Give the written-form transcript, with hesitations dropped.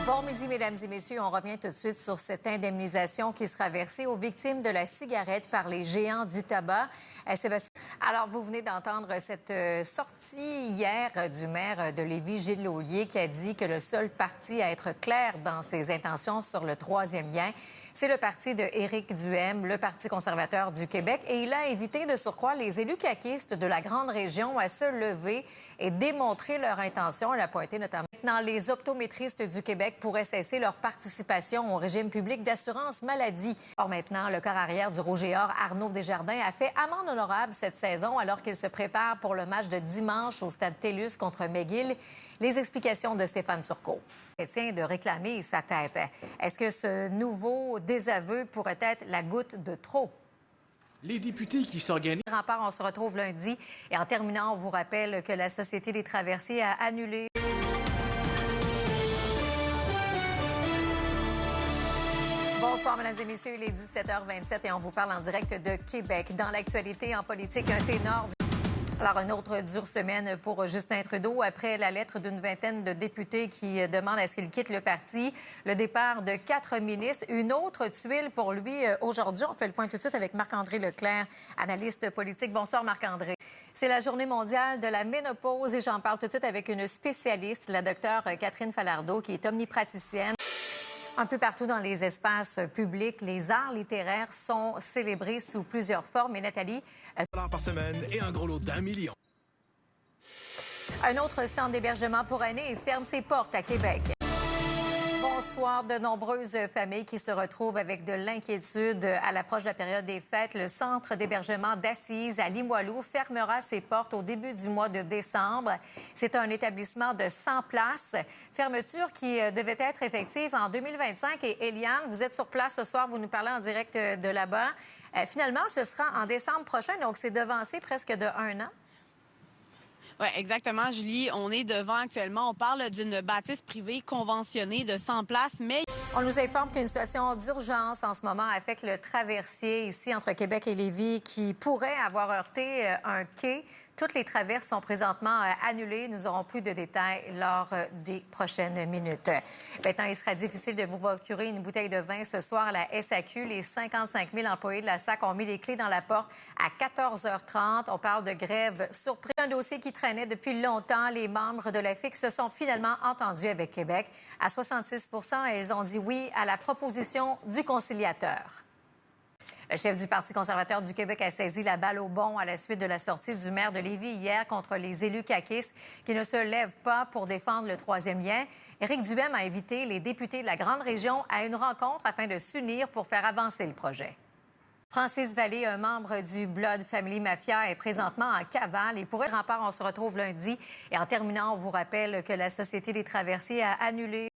Bon midi, mesdames et messieurs. On revient tout de suite sur cette indemnisation qui sera versée aux victimes de la cigarette par les géants du tabac. Sébastien, alors, vous venez d'entendre cette sortie hier du maire de Lévis, Gilles Laulier, qui a dit que le seul parti à être clair dans ses intentions sur le troisième lien, c'est le parti de Éric Duhaime, le Parti conservateur du Québec. Et il a invité de surcroît les élus caquistes de la grande région à se lever et démontrer leur intention. Il a pointé notamment maintenant les optométristes du Québec pourraient cesser leur participation au régime public d'assurance maladie. Or maintenant, le corps arrière du Rouge et Or, Arnaud Desjardins, a fait amende honorable cette saison alors qu'il se prépare pour le match de dimanche au stade TELUS contre McGill. Les explications de Stéphane Turcot. Tient de réclamer sa tête. Est-ce que ce nouveau désaveu pourrait être la goutte de trop? Les députés qui s'organisent. Rempart, on se retrouve lundi. Et en terminant, on vous rappelle que la Société des traversiers a annulé. Bonsoir, mesdames et messieurs. Il est 17h27 et on vous parle en direct de Québec. Dans l'actualité en politique, un ténor du... Alors, une autre dure semaine pour Justin Trudeau après la lettre d'une vingtaine de députés qui demandent à ce qu'il quitte le parti. Le départ de 4 ministres. Une autre tuile pour lui aujourd'hui. On fait le point tout de suite avec Marc-André Leclerc, analyste politique. Bonsoir, Marc-André. C'est la journée mondiale de la ménopause et j'en parle tout de suite avec une spécialiste, la docteure Catherine Falardeau, qui est omnipraticienne. Un peu partout dans les espaces publics, les arts littéraires sont célébrés sous plusieurs formes. Et Nathalie... par semaine et un gros lot d'1 million. Un autre centre d'hébergement pour aînés ferme ses portes à Québec. Bonsoir. De nombreuses familles qui se retrouvent avec de l'inquiétude à l'approche de la période des fêtes. Le centre d'hébergement d'Assise à Limoilou fermera ses portes au début du mois de décembre. C'est un établissement de 100 places. Fermeture qui devait être effective en 2025. Et Eliane, vous êtes sur place ce soir. Vous nous parlez en direct de là-bas. Finalement, ce sera en décembre prochain. Donc, c'est devancé presque de 1 an. Oui, exactement, Julie. On est devant actuellement. On parle d'une bâtisse privée conventionnée de 100 places, mais... On nous informe qu'une situation d'urgence en ce moment affecte le traversier ici entre Québec et Lévis qui pourrait avoir heurté un quai. Toutes les traverses sont présentement annulées. Nous aurons plus de détails lors des prochaines minutes. Maintenant, il sera difficile de vous procurer une bouteille de vin ce soir à la SAQ. Les 55 000 employés de la SAQ ont mis les clés dans la porte à 14h30. On parle de grève surprise. Un dossier qui traînait depuis longtemps. Les membres de la FIC se sont finalement entendus avec Québec. À 66 % ils ont dit oui à la proposition du conciliateur. Le chef du Parti conservateur du Québec a saisi la balle au bond à la suite de la sortie du maire de Lévis hier contre les élus caquistes qui ne se lèvent pas pour défendre le troisième lien. Éric Duhaime a invité les députés de la grande région à une rencontre afin de s'unir pour faire avancer le projet. Francis Vallée, un membre du Blood Family Mafia, est présentement en cavale. Et pour Rempart, on se retrouve lundi. Et en terminant, on vous rappelle que la Société des traversiers a annulé